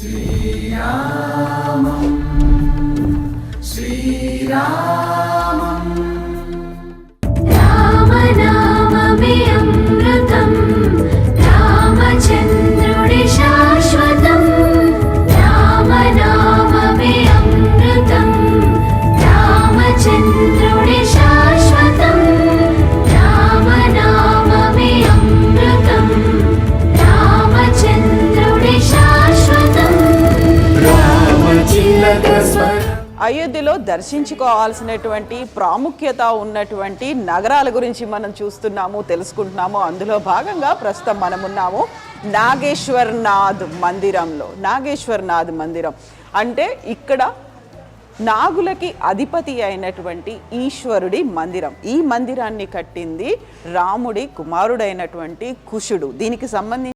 श्रीरामं श्रीरामं रामनाममे अमृतं रामचन्द्रुडि शाश्वतं रामनाममे अमृतं रामचन्द्रुडि शाश्वतं रामनाममे अमृतं रामचन्द्रुडि शाश्वतं रामचिलक स्वर అయోధ్యలో దర్శించుకోవాల్సినటువంటి ప్రాముఖ్యత ఉన్నటువంటి నగరాల గురించి మనం చూస్తున్నాము, తెలుసుకుంటున్నాము. అందులో భాగంగా ప్రస్తుతం మనమున్నాము నాగేశ్వర్నాథ్ మందిరంలో. నాగేశ్వర్నాథ్ మందిరం అంటే ఇక్కడ నాగులకి అధిపతి అయినటువంటి ఈశ్వరుడి మందిరం. ఈ మందిరాన్ని కట్టింది రాముడి కుమారుడైనటువంటి కుశుడు. దీనికి సంబంధించి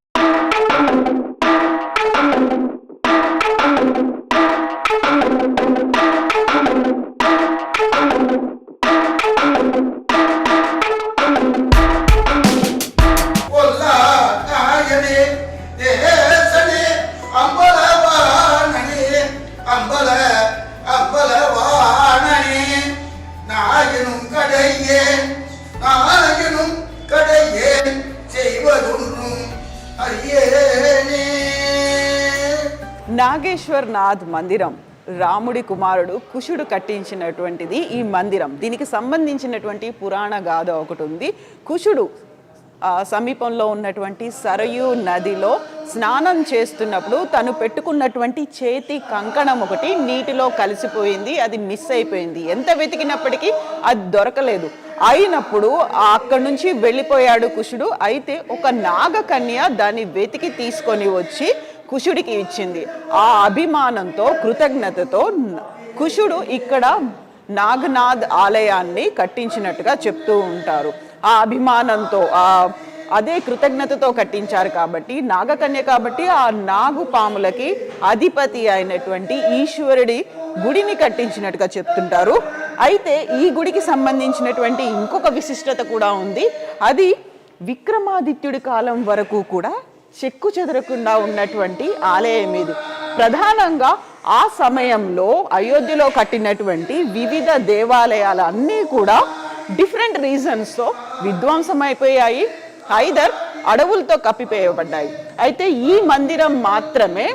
నాగేశ్వర్నాథ్ మందిరం రాముడి కుమారుడు కుశుడు కట్టించినటువంటిది ఈ మందిరం. దీనికి సంబంధించినటువంటి పురాణ గాథ ఒకటి ఉంది. కుశుడు సమీపంలో ఉన్నటువంటి సరయూ నదిలో స్నానం చేస్తున్నప్పుడు తను పెట్టుకున్నటువంటి చేతి కంకణం ఒకటి నీటిలో కలిసిపోయింది. అది మిస్ అయిపోయింది. ఎంత వెతికినప్పటికీ అది దొరకలేదు. అయినప్పుడు అక్కడి నుంచి వెళ్ళిపోయాడు కుశుడు. అయితే ఒక నాగకన్య దాన్ని వెతికి తీసుకొని వచ్చి కుశుడికి ఇచ్చింది. ఆ అభిమానంతో, కృతజ్ఞతతో కుశుడు ఇక్కడ నాగనాథ్ ఆలయాన్ని కట్టించినట్టుగా చెప్తూ ఉంటారు. ఆ అభిమానంతో, అదే కృతజ్ఞతతో కట్టించారు కాబట్టి, నాగకన్య కాబట్టి ఆ నాగు పాములకి అధిపతి అయినటువంటి ఈశ్వరుడి గుడిని కట్టించినట్టుగా చెప్తుంటారు. అయితే ఈ గుడికి సంబంధించినటువంటి ఇంకొక విశిష్టత కూడా ఉంది. అది విక్రమాదిత్యుడి కాలం వరకు కూడా చెక్కు చెదరకుండా ఉన్నటువంటి ఆలయం ఇది. ప్రధానంగా ఆ సమయంలో అయోధ్యలో కట్టినటువంటి వివిధ దేవాలయాలు అన్నీ కూడా డిఫరెంట్ రీజన్స్తో విధ్వంసం అయిపోయాయి, ఐదర్ అడవులతో కప్పివేయబడ్డాయి. అయితే ఈ మందిరం మాత్రమే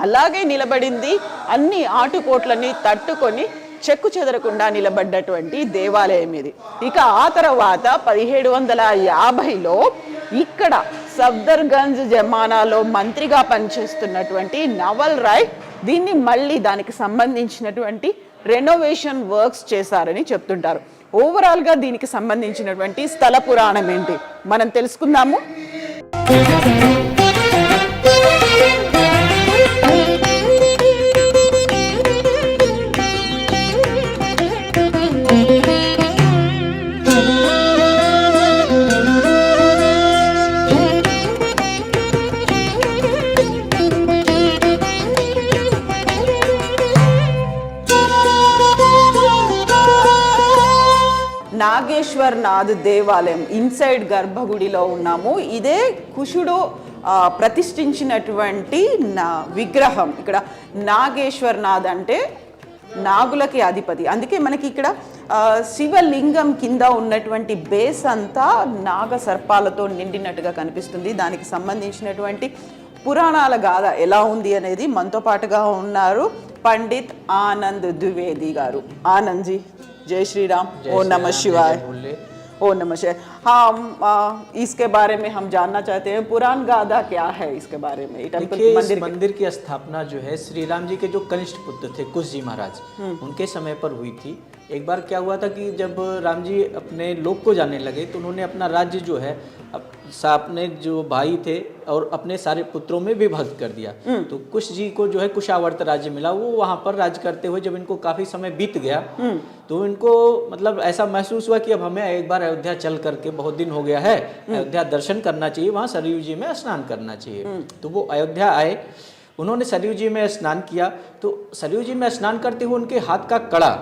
అలాగే నిలబడింది. అన్ని ఆటుపోట్లని తట్టుకొని చెక్కు చెదరకుండా నిలబడ్డటువంటి దేవాలయం ఇది. ఇక ఆ తర్వాత 1750లో ఇక్కడ సఫ్దర్గంజ్ జమానాలో మంత్రిగా పనిచేస్తున్నటువంటి నవల్ రాయ్ దీన్ని మళ్ళీ దానికి సంబంధించినటువంటి రెనోవేషన్ వర్క్స్ చేశారని చెప్తుంటారు. ఓవరాల్గా దీనికి సంబంధించినటువంటి స్థల పురాణం ఏంటి మనం తెలుసుకుందాము. నాగేశ్వర్నాథ్ దేవాలయం ఇన్సైడ్ గర్భగుడిలో ఉన్నాము. ఇదే కుశుడు ప్రతిష్ఠించినటువంటి విగ్రహం. ఇక్కడ నాగేశ్వర్నాథ్ అంటే నాగులకి అధిపతి. అందుకే మనకి ఇక్కడ శివలింగం కింద ఉన్నటువంటి బేస్ అంతా నాగ సర్పాలతో నిండినట్టుగా కనిపిస్తుంది. దానికి సంబంధించినటువంటి పురాణాల గాథ ఎలా ఉంది అనేది మనతో పాటుగా ఉన్నారు పండిత్ ఆనంద్ ద్వివేది గారు. ఆనంద్ జీ, जय श्री राम। ओ नमः शिवाय। ओ नमः शिवाय। हाँ, इसके बारे में हम जानना चाहते हैं, पुराण गाथा क्या है इसके बारे में? मंदिर की स्थापना जो है श्री राम जी के जो कनिष्ठ पुत्र थे कुश जी महाराज, उनके समय पर हुई थी। एक बार क्या हुआ था कि जब राम जी अपने लोक को जाने लगे तो उन्होंने अपना राज्य जो है अपने जो भाई थे और अपने सारे पुत्रों में विभक्त कर दिया। तो कुश जी को जो है कुशावर्त राज्य मिला। वो वहाँ पर राज्य करते हुए जब इनको काफी समय बीत गया तो इनको मतलब ऐसा महसूस हुआ कि अब हमें एक बार अयोध्या चल करके, बहुत दिन हो गया है, अयोध्या दर्शन करना चाहिए, वहाँ सरयू जी में स्नान करना चाहिए। तो वो अयोध्या आए, उन्होंने सरयू जी में स्नान किया। तो सरयू जी में स्नान करते हुए उनके हाथ का कड़ा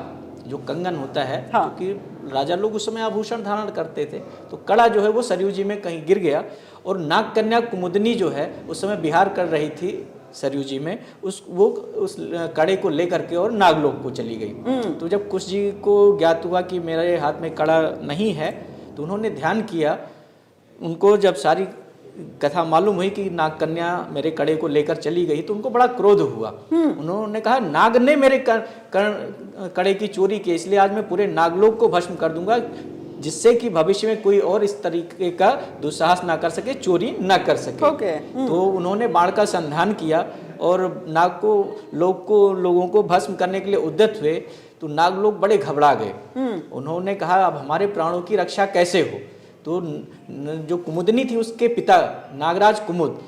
जो कंगन होता है, क्योंकि राजा लोग उस समय आभूषण धारण करते थे, तो कड़ा जो है वो सरयू जी में कहीं गिर गया। और नाग कन्या कुमुदनी जो है उस समय विहार कर रही थी सरयू जी में, उस कड़े को लेकर के और नागलोक को चली गई। तो जब कुश जी को ज्ञात हुआ कि मेरे हाथ में कड़ा नहीं है, तो उन्होंने ध्यान किया। उनको जब सारी कथा मालूम हुई कि नाग कन्या मेरे कड़े को लेकर चली गई, तो उनको बड़ा क्रोध हुआ। उन्होंने कहा नाग ने मेरे कड़े की चोरी की, इसलिए आज मैं पूरे नागलोक को भस्म कर दूंगा, जिससे कि भविष्य में कोई और इस तरीके का दुस्साहस ना कर सके, चोरी ना कर सके। तो उन्होंने बाण का संधान किया और लोगों को भस्म करने के लिए उद्यत हुए। तो नाग लोग बड़े घबरा गए। उन्होंने कहा अब हमारे प्राणों की रक्षा कैसे हो। तो जो कुमुदनी थी, उसके पिता नागराज कुमुद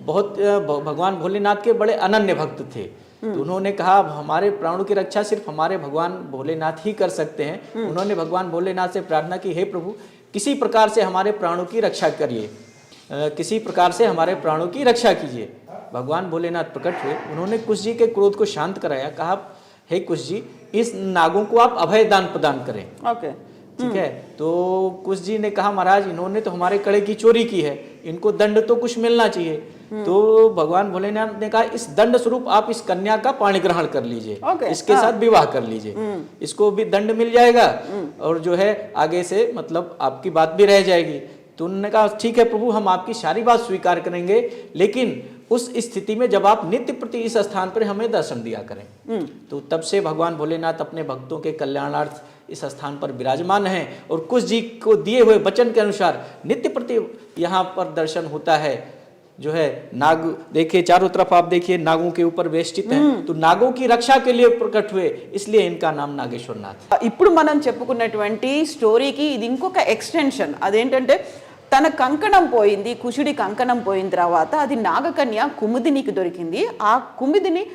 बहुत भगवान भोलेनाथ के बड़े अनन्य भक्त थे। तो उन्होंने कहा अब हमारे प्राणों की रक्षा सिर्फ हमारे भगवान भोलेनाथ ही कर सकते हैं। उन्होंने भगवान भोलेनाथ से प्रार्थना की, हे प्रभु किसी प्रकार से हमारे प्राणों की रक्षा करिए, किसी प्रकार से हमारे प्राणों की रक्षा कीजिए। भगवान भोलेनाथ प्रकट हुए, उन्होंने कुश जी के क्रोध को शांत कराया। कहा हे कुश जी, इस नागों को आप अभय दान प्रदान करें। ठीक है। तो कुश जी ने कहा महाराज इन्होंने तो हमारे कड़े की चोरी की है, इनको दंड तो कुछ मिलना चाहिए। तो भगवान भोलेनाथ ने कहा इस दंड स्वरूप आप इस कन्या का पाणी ग्रहण कर लीजिए, इसके साथ विवाह कर लीजिए, इसको भी दंड मिल जाएगा और जो है आगे से मतलब आपकी बात भी रह जाएगी। तो उन्होंने कहा ठीक है प्रभु, हम आपकी सारी बात स्वीकार करेंगे, लेकिन उस स्थिति में जब आप नित्य प्रति इस स्थान पर हमें दर्शन दिया करें। तो तब से भगवान भोलेनाथ अपने भक्तों के कल्याणार्थ इस स्थान पर विराजमान हैं और कुश जी को दिए हुए वचन के अनुसार नित्य प्रति यहाँ पर दर्शन होता है। जो है नाग देखिए, चारों तरफ आप देखिए नागों के ऊपर वेष्टित हैं। तो नागों की रक्षा के लिए प्रकट हुए, इसलिए इनका नाम नागेश्वरनाथ। ఇప్పుడు మనం చెప్పుకున్నటువంటి స్టోరీకి ఇది ఇంకొక ఎక్స్టెన్షన్. అదేంటంటే తన కంకణం పోయింది, కుశుడి కంకణం పోయిన తర్వాత అది నాగకన్య కుముదినికి దొరికింది. ఆ కుముదిని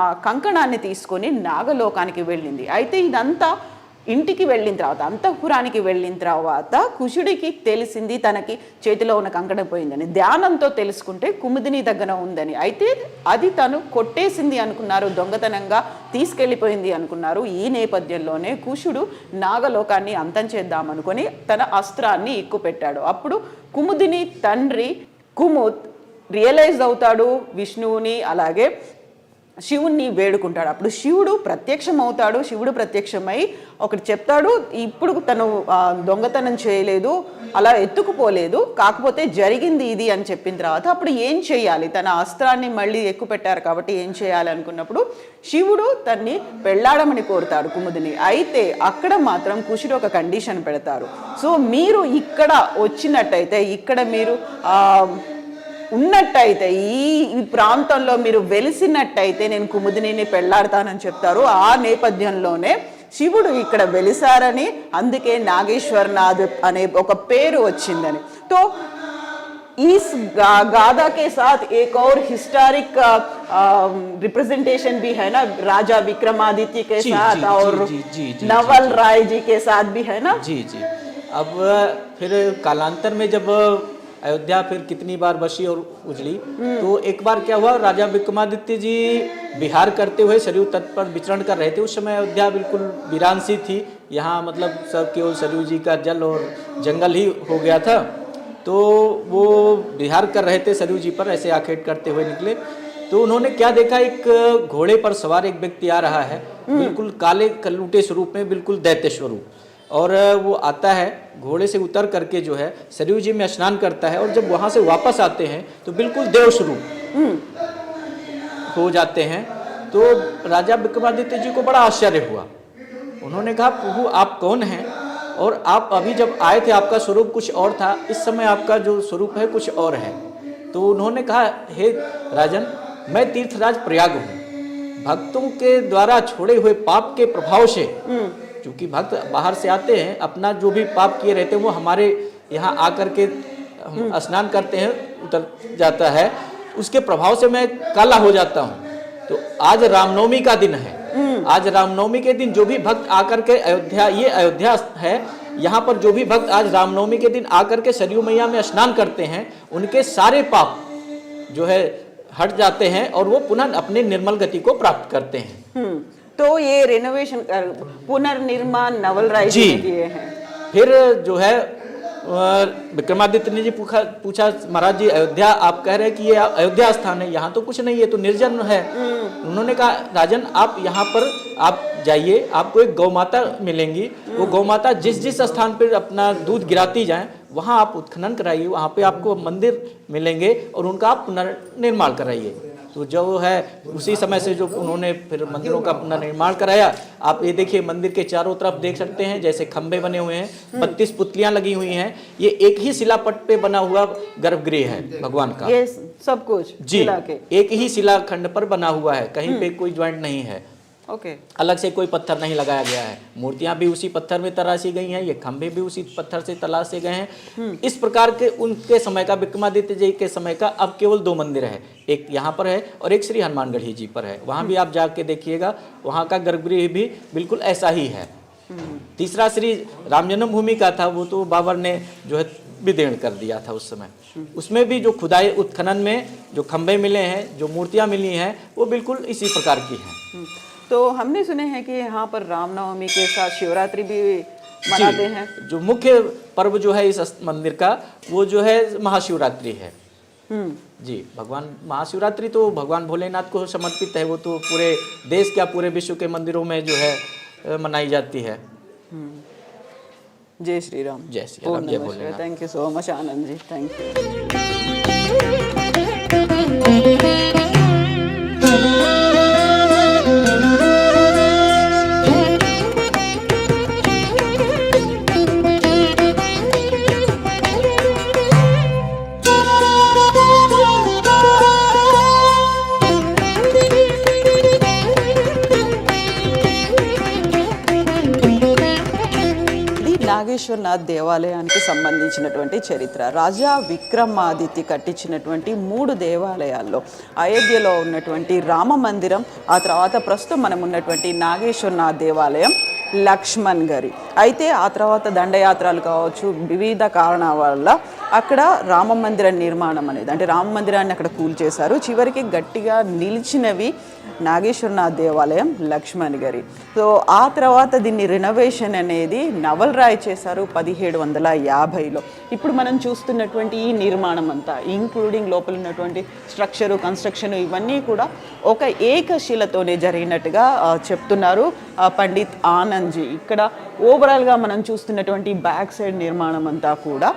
ఆ కంకణాన్ని తీసుకొని నాగలోకానికి వెళ్ళింది. అయితే ఇదంతా ఇంటికి వెళ్ళిన తర్వాత, అంతఃపురానికి వెళ్ళిన తర్వాత కుశుడికి తెలిసింది తనకి చేతిలో ఉన్న కంకణం పోయిందని. ధ్యానంతో తెలుసుకుంటే కుముదిని దగ్గర ఉందని. అయితే అది తను కొట్టేసింది అనుకున్నారు, దొంగతనంగా తీసుకెళ్ళిపోయింది అనుకున్నారు. ఈ నేపథ్యంలోనే కుశుడు నాగలోకాన్ని అంతం చేద్దామనుకొని తన అస్త్రాన్ని ఎక్కుపెట్టాడు. అప్పుడు కుముదిని తండ్రి కుముద్ రియలైజ్ అవుతాడు విష్ణువుని, అలాగే శివుణ్ణి వేడుకుంటాడు. అప్పుడు శివుడు ప్రత్యక్షం అవుతాడు. శివుడు ప్రత్యక్షమై ఒకటి చెప్తాడు, ఇప్పుడు తను దొంగతనం చేయలేదు, అలా ఎత్తుకుపోలేదు, కాకపోతే జరిగింది ఇది అని చెప్పిన తర్వాత అప్పుడు ఏం చేయాలి, తన అస్త్రాన్ని మళ్ళీ ఎక్కుపెట్టారు కాబట్టి ఏం చేయాలి అనుకున్నప్పుడు శివుడు తన్ని పెళ్ళాడమని కోరుతాడు కుముదిని. అయితే అక్కడ మాత్రం కుశుడు ఒక కండిషన్ పెడతారు. సో మీరు ఇక్కడ వచ్చినట్టయితే, ఇక్కడ మీరు ఉన్నట్టయితే, ఈ ప్రాంతంలో మీరు వెలిసినట్టయితే నేను కుముదిని పెళ్ళాడతానని చెప్తారు. ఆ నేపథ్యంలోనే శివుడు ఇక్కడ వెలిసారని, అందుకే నాగేశ్వరనాథ్ అనే ఒక పేరు వచ్చిందని. तो इस गाथा के साथ एक और हिस्टोरिक रिप्रेजेंटेशन भी है ना, राजा विक्रमादित्य के साथ और नवल राय जी के साथ भी है ना। जी जी। अब फिर कालांतर में जब अयोध्या फिर कितनी बार बसी और उजड़ी, तो एक बार क्या हुआ, राजा विक्रमादित्य जी विहार करते हुए सरयू तट पर विचरण कर रहे थे। उस समय अयोध्या बिल्कुल वीरान सी थी, यहाँ मतलब सब केवल सरयू जी का जल और जंगल ही हो गया था। तो वो विहार कर रहे थे सरयू जी पर, ऐसे आखेट करते हुए निकले। तो उन्होंने क्या देखा, एक घोड़े पर सवार एक व्यक्ति आ रहा है, बिल्कुल काले कलूटे स्वरूप में, बिल्कुल दैत्य स्वरूप, और वो आता है घोड़े से उतर करके जो है सरयू जी में स्नान करता है, और जब वहाँ से वापस आते हैं तो बिल्कुल देव स्वरूप हो जाते हैं। तो राजा विक्रमादित्य जी को बड़ा आश्चर्य हुआ। उन्होंने कहा प्रभु आप कौन हैं, और आप अभी जब आए थे आपका स्वरूप कुछ और था, इस समय आपका जो स्वरूप है कुछ और है। तो उन्होंने कहा हे राजन, मैं तीर्थराज प्रयाग हूँ, भक्तों के द्वारा छोड़े हुए पाप के प्रभाव से, क्योंकि भक्त बाहर से आते हैं, अपना जो भी पाप किए रहते हैं वो हमारे यहाँ आकर के हम स्नान करते हैं, उतर जाता है, उसके प्रभाव से मैं काला हो जाता हूँ। तो आज रामनवमी का दिन है, आज रामनवमी के दिन जो भी भक्त आकर के अयोध्या, ये अयोध्या है, यहाँ पर जो भी भक्त आज रामनवमी के दिन आकर के सरयू मैया में स्नान करते हैं, उनके सारे पाप जो है हट जाते हैं और वो पुनः अपने निर्मल गति को प्राप्त करते हैं। तो ये रेनोवेशन पुनर्निर्माण नवल राय जी किए हैं। फिर जो है विक्रमादित्य ने जी पूछा महाराज जी, अयोध्या आप कह रहे हैं कि ये अयोध्या स्थान है, यहाँ तो कुछ नहीं है, तो निर्जन है। उन्होंने कहा राजन आप यहाँ पर आप जाइए, आपको एक गौ माता मिलेंगी, वो गौ माता जिस जिस स्थान पर अपना दूध गिराती जाए वहाँ आप उत्खनन कराइए, वहाँ पे आपको मंदिर मिलेंगे और उनका आप पुनर्निर्माण कराइए। तो जो है उसी समय से जो उन्होंने फिर मंदिरों का पुनर्निर्माण कराया। आप ये देखिए मंदिर के चारों तरफ देख सकते हैं जैसे खंभे बने हुए हैं, 32 पुतलियां लगी हुई हैं। ये एक ही शिलापट पे बना हुआ गर्भगृह है भगवान का, ये सब कुछ जी शिला के? एक ही शिलाखंड पर बना हुआ है, कहीं पे कोई ज्वाइंट नहीं है, ओके। अलग से कोई पत्थर नहीं लगाया गया है। मूर्तियां भी उसी पत्थर में तराशी गई हैं, ये खंभे भी उसी पत्थर से तराशे गए हैं। इस प्रकार के उनके समय का, विक्रमादित्य जी के समय का अब केवल 2 मंदिर है, एक यहाँ पर है और एक श्री हनुमानगढ़ी जी पर है। वहाँ भी आप जाके देखिएगा, वहाँ का गर्भगृह भी बिल्कुल ऐसा ही है। तीसरा श्री राम जन्मभूमि का था, वो तो बाबर ने जो है विदीर्ण कर दिया था उस समय। उसमें भी जो खुदाई उत्खनन में जो खंभे मिले हैं, जो मूर्तियां मिली हैं, वो बिल्कुल इसी प्रकार की हैं। तो हमने सुने हैं कि यहाँ पर रामनवमी के साथ शिवरात्रि भी मनाते हैं। जो मुख्य पर्व जो है इस मंदिर का, वो जो है महाशिवरात्रि है। जी, भगवान महाशिवरात्रि तो भगवान भोलेनाथ को समर्पित है, वो तो पूरे देश क्या पूरे विश्व के मंदिरों में जो है मनाई जाती है। जय श्री राम। जय श्री राम, जय Bholenath. Thank you so much Anand ji, thank you. Nageshwarnath దేవాలయానికి సంబంధించినటువంటి చరిత్ర, రాజా విక్రమాదిత్య కట్టించినటువంటి 3 దేవాలయాల్లో అయోధ్యలో ఉన్నటువంటి రామ మందిరం, ఆ తర్వాత ప్రస్తుతం మనం ఉన్నటువంటి నాగేశ్వరనాథ్ దేవాలయం, లక్ష్మణ్ గారి. అయితే ఆ తర్వాత దండయాత్రలు కావచ్చు, వివిధ కారణాల వల్ల అక్కడ రామ మందిర నిర్మాణం అనేది, అంటే రామ మందిరాన్ని అక్కడ కూల్చేశారు. చివరికి గట్టిగా నిలిచినవి నాగేశ్వరనాథ్ దేవాలయం, లక్ష్మణ్ గారి. సో ఆ తర్వాత దీన్ని రినోవేషన్ అనేది నవల్ రాయ్ చేశారు 1750లో. ఇప్పుడు మనం చూస్తున్నటువంటి ఈ నిర్మాణం అంతా, ఇంక్లూడింగ్ లోపల ఉన్నటువంటి స్ట్రక్చరు, కన్స్ట్రక్షన్, ఇవన్నీ కూడా ఒక ఏకశిలతోనే జరిగినట్టుగా చెప్తున్నారు పండిత్ ఆనంద్ జీ. ఇక్కడ ఓవరాల్గా మనం చూస్తున్నటువంటి బ్యాక్ సైడ్ నిర్మాణం అంతా కూడా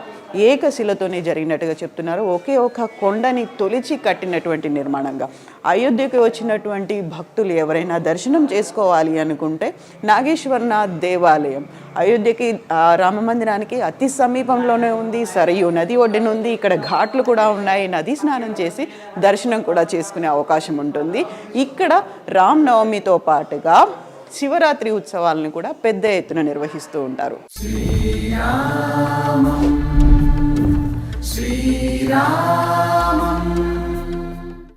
ఏకశిలతోనే జరిగినట్టుగా చెప్తున్నారు. ఒకే ఒక కొండని తొలిచి కట్టినటువంటి నిర్మాణంగా. అయోధ్యకి వచ్చినటువంటి భక్తులు ఎవరైనా దర్శనం చేసుకోవాలి అనుకుంటే నాగేశ్వరనాథ్ దేవాలయం అయోధ్యకి రామ మందిరానికి అతి సమీపంలోనే ఉంది. సరయూ నది ఒడ్డున ఉంది. ఇక్కడ ఘాట్లు కూడా ఉన్నాయి. నది స్నానం చేసి దర్శనం కూడా చేసుకునే అవకాశం ఉంటుంది. ఇక్కడ రామ్ నవమితో పాటుగా శివరాత్రి ఉత్సవాలను కూడా పెద్ద ఎత్తున నిర్వహిస్తూ ఉంటారు. శ్రీరామ